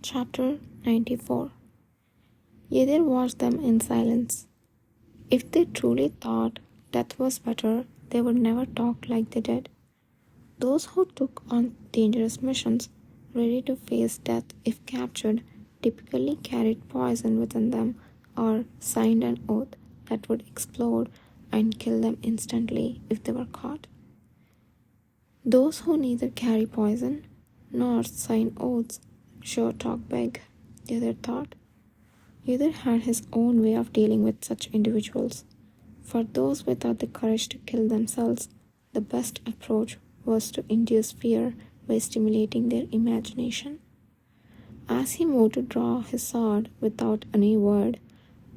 Chapter 94. Yether watched them in silence. If they truly thought death was better, they would never talk like they did. Those who took on dangerous missions, ready to face death if captured, typically carried poison within them or signed an oath that would explode and kill them instantly if they were caught. Those who neither carry poison nor sign oaths sure talk big, Yether thought. Yether had his own way of dealing with such individuals. For those without the courage to kill themselves, the best approach was to induce fear by stimulating their imagination. As he moved to draw his sword without any word,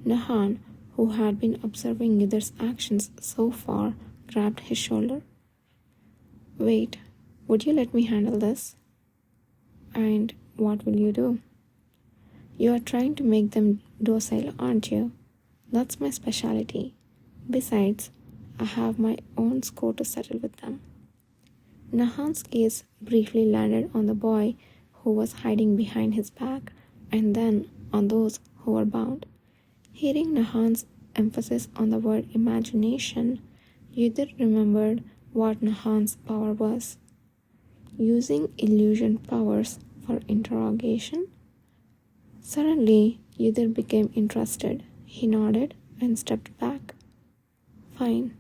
Nahon, who had been observing Yether's actions so far, grabbed his shoulder. "Wait, would you let me handle this?" "And what will you do?" "You are trying to make them docile, aren't you? That's my specialty. Besides, I have my own score to settle with them." Nahon's gaze briefly landed on the boy who was hiding behind his back, and then on those who were bound. Hearing Nahon's emphasis on the word imagination, Yether remembered what Nahon's power was. Using illusion powers for interrogation? Suddenly, Yether became interested. He nodded and stepped back. "Fine.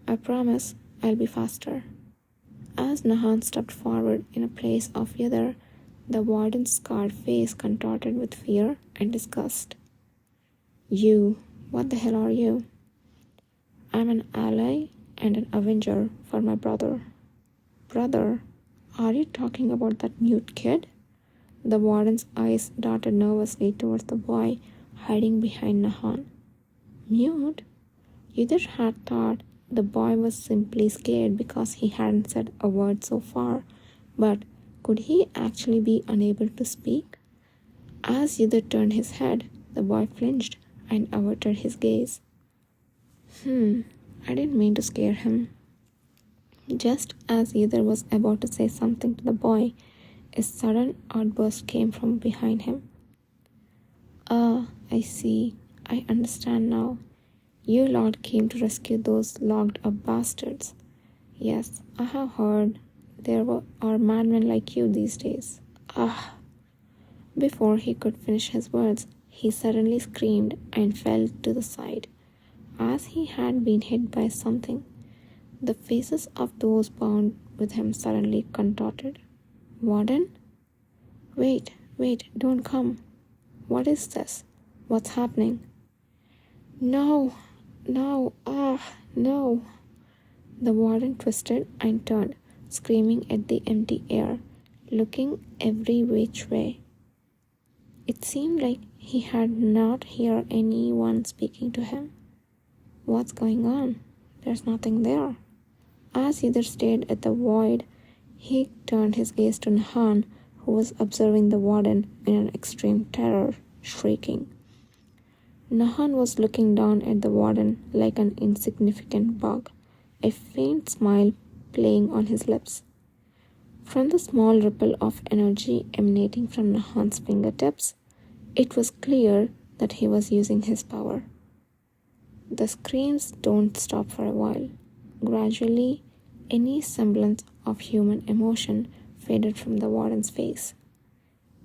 I promise I'll be faster." As Nahon stepped forward in place of Yether, the warden's scarred face contorted with fear and disgust. What the hell are you?" "I'm an ally and an avenger for my brother." "Brother? Are you talking about that mute kid?" The warden's eyes darted nervously towards the boy hiding behind Nahon. Mute? Yether had thought the boy was simply scared because he hadn't said a word so far, but could he actually be unable to speak? As Yether turned his head, the boy flinched and averted his gaze. I didn't mean to scare him." Just as Yether was about to say something to the boy, a sudden outburst came from behind him. "Ah, I see. I understand now. You lot came to rescue those locked-up bastards." "Yes, I have heard. There are madmen like you these days." "Ah!" Before he could finish his words, he suddenly screamed and fell to the side, as he had been hit by something. The faces of those bound with him suddenly contorted. "Warden?" Wait, don't come. What is this? What's happening?" No. No." The warden twisted and turned, screaming at the empty air, looking every which way. It seemed like he had not heard anyone speaking to him. What's going on? There's nothing there. As Yether stared at the void, he turned his gaze to Nahon, who was observing the warden in an extreme terror, shrieking. Nahon was looking down at the warden like an insignificant bug, a faint smile playing on his lips. From the small ripple of energy emanating from Nahon's fingertips, it was clear that he was using his power. The screams don't stop for a while. Gradually, any semblance of human emotion faded from the warden's face.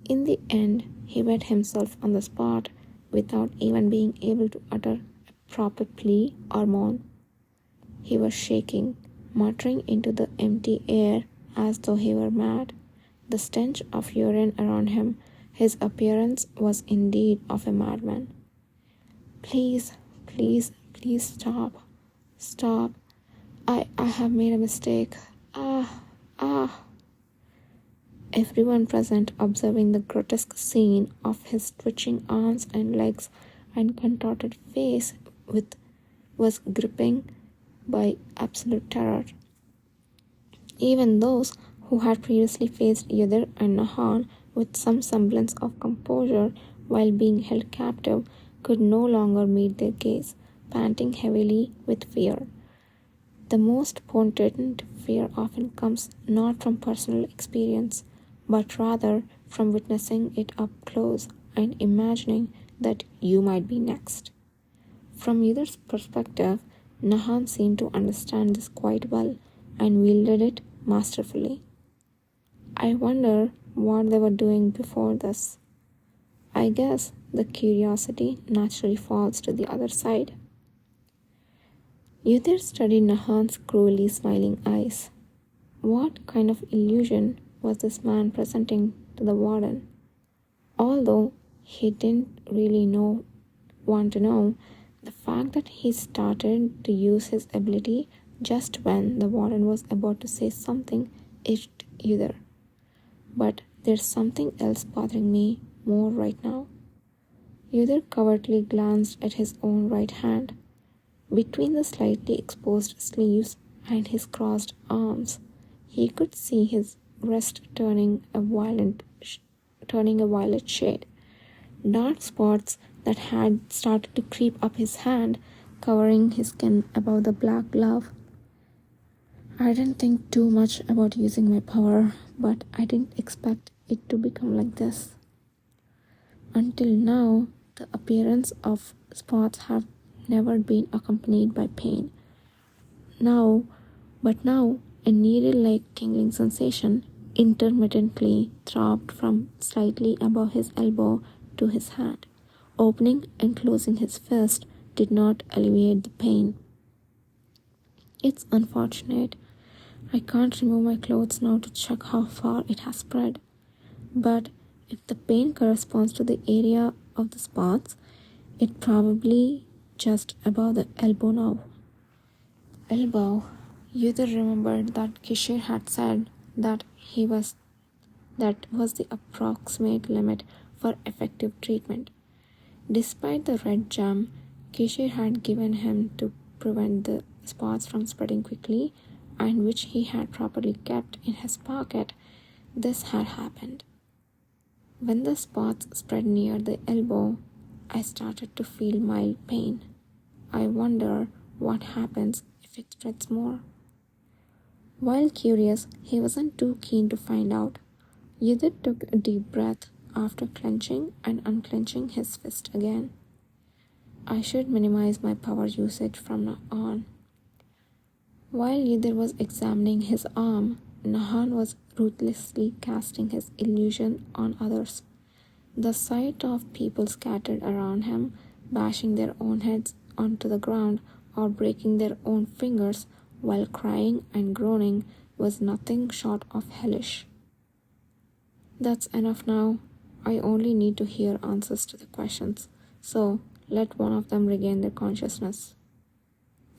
In the end, he wet himself on the spot without even being able to utter a proper plea or moan. He was shaking, muttering into the empty air as though he were mad. The stench of urine around him, his appearance was indeed of a madman. Please stop. Stop. I have made a mistake. Ah. Everyone present, observing the grotesque scene of his twitching arms and legs and contorted face was gripping by absolute terror. Even those who had previously faced Yether and Nahon with some semblance of composure while being held captive could no longer meet their gaze, panting heavily with fear. The most potent fear often comes not from personal experience, but rather from witnessing it up close and imagining that you might be next. From either's perspective, Nahan seemed to understand this quite well and wielded it masterfully. I wonder what they were doing before this. I guess the curiosity naturally falls to the other side. Yudhir studied Nahan's cruelly smiling eyes. What kind of illusion was this man presenting to the warden? Although he didn't really want to know, the fact that he started to use his ability just when the warden was about to say something itched Yudhir. But there's something else bothering me more right now. Yudhir covertly glanced at his own right hand. Between the slightly exposed sleeves and his crossed arms, he could see his wrist turning a violet shade. Dark spots that had started to creep up his hand, covering his skin above the black glove. I didn't think too much about using my power, but I didn't expect it to become like this. Until now, the appearance of spots have never been accompanied by pain. Now, a needle-like tingling sensation intermittently throbbed from slightly above his elbow to his hand. Opening and closing his fist did not alleviate the pain. It's unfortunate. I can't remove my clothes now to check how far it has spread. But if the pain corresponds to the area of the spots, it's probably just above the elbow now. Elbow. Yudhir remembered that Kishir had said that was the approximate limit for effective treatment. Despite the red gem Kishir had given him to prevent the spots from spreading quickly, and which he had properly kept in his pocket, this had happened. When the spots spread near the elbow, I started to feel mild pain. I wonder what happens if it spreads more. While curious, he wasn't too keen to find out. Yudhir took a deep breath after clenching and unclenching his fist again. I should minimize my power usage from now on. While Yudhir was examining his arm, Nahan was ruthlessly casting his illusion on others. The sight of people scattered around him, bashing their own heads onto the ground or breaking their own fingers while crying and groaning was nothing short of hellish. That's enough now. I only need to hear answers to the questions, so let one of them regain their consciousness.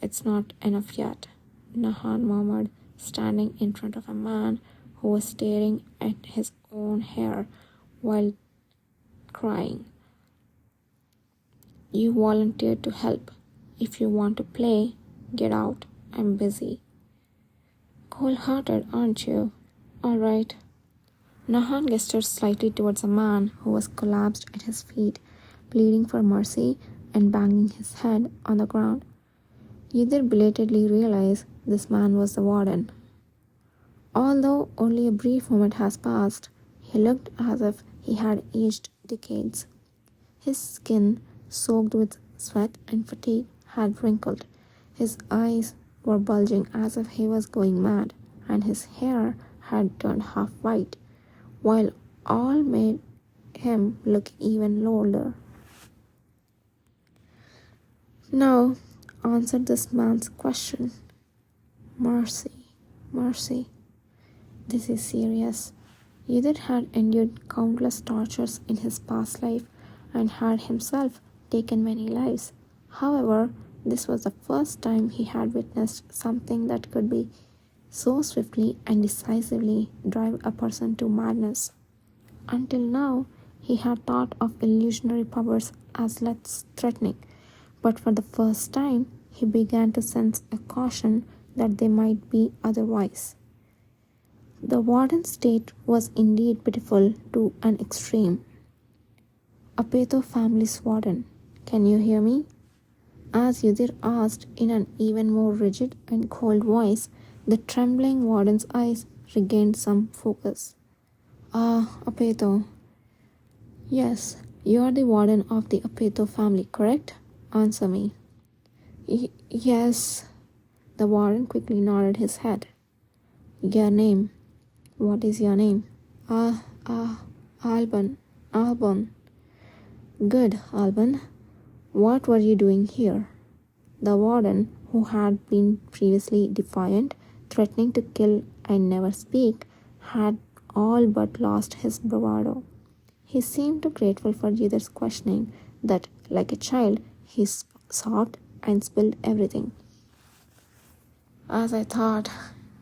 It's not enough yet, Nahan murmured, standing in front of a man who was staring at his own hair while crying. You volunteered to help. If you want to play, get out. I'm busy. Cold-hearted, aren't you? All right. Nahan gestured slightly towards a man who was collapsed at his feet, pleading for mercy and banging his head on the ground. Yudhir belatedly realized this man was the warden. Although only a brief moment has passed, he looked as if he had aged decades. His skin, soaked with sweat and fatigue, had wrinkled. His eyes were bulging as if he was going mad, and his hair had turned half white, while all made him look even older. Now, answered this man's question. Mercy. This is serious. Yudhir had endured countless tortures in his past life and had himself taken many lives. However, this was the first time he had witnessed something that could be so swiftly and decisively drive a person to madness. Until now, he had thought of illusionary powers as less threatening, but for the first time, he began to sense a caution that they might be otherwise. The warden's state was indeed pitiful to an extreme. Apeto family's warden, can you hear me? As Yudhir asked in an even more rigid and cold voice, the trembling warden's eyes regained some focus. Apeto. Yes, you are the warden of the Apeto family, correct? Answer me. Yes. The warden quickly nodded his head. Your name. What is your name? Alban. Alban. Good, Alban. What were you doing here? The warden, who had been previously defiant, threatening to kill and never speak, had all but lost his bravado. He seemed too grateful for Jidhar's questioning that, like a child, he sobbed and spilled everything. As I thought,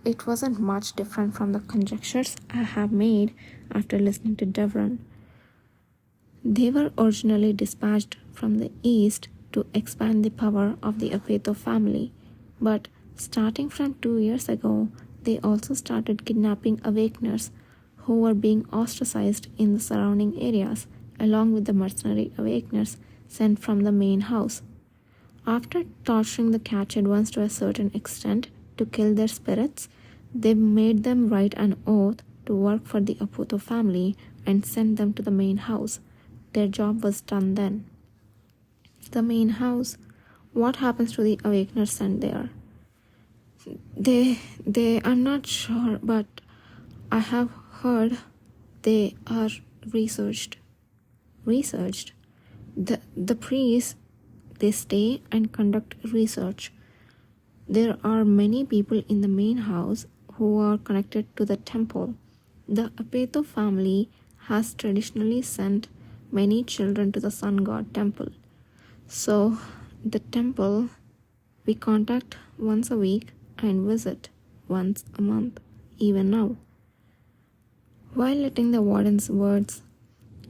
it wasn't much different from the conjectures I have made after listening to Devron. They were originally dispatched from the east to expand the power of the Apeto family, but starting from 2 years ago, they also started kidnapping awakeners who were being ostracized in the surrounding areas, along with the mercenary awakeners sent from the main house. After torturing the captured ones to a certain extent to kill their spirits, they made them write an oath to work for the Apeto family and sent them to the main house. Their job was done then. The main house. What happens to the awakeners sent there? I'm not sure, but I have heard they are researched. Researched? The priests, they stay and conduct research. There are many people in the main house who are connected to the temple. The Apeto family has traditionally sent many children to the sun god temple. So, the temple we contact once a week and visit once a month, even now. While letting the warden's words,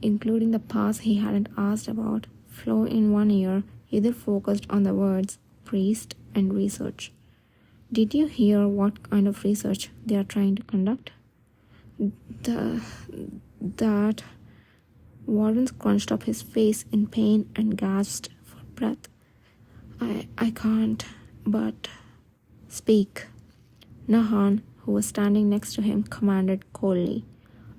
including the past he hadn't asked about, flow in one ear, either focused on the words priest and research. Did you hear what kind of research they are trying to conduct? That warden scrunched up his face in pain and gasped for breath. I can't, but speak. Nahan, who was standing next to him, commanded coldly.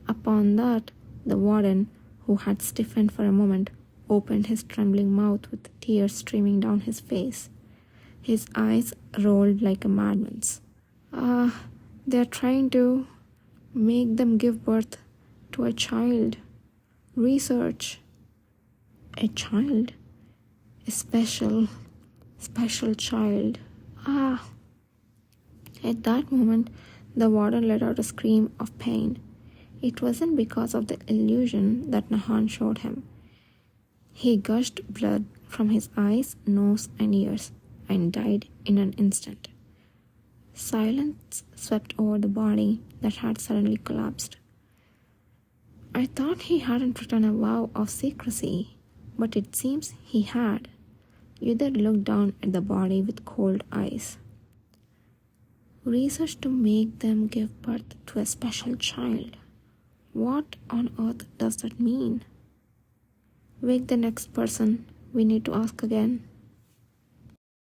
Upon that, the warden, who had stiffened for a moment, opened his trembling mouth with tears streaming down his face. His eyes rolled like a madman's. They're trying to make them give birth to a child. Research. A child? A special child. At that moment, the warden let out a scream of pain. It wasn't because of the illusion that Nahan showed him. He gushed blood from his eyes, nose, and ears, and died in an instant. Silence swept over the body that had suddenly collapsed. I thought he hadn't written a vow of secrecy, but it seems he had. Yudhir looked down at the body with cold eyes. Research to make them give birth to a special child. What on earth does that mean? Wake the next person. We need to ask again.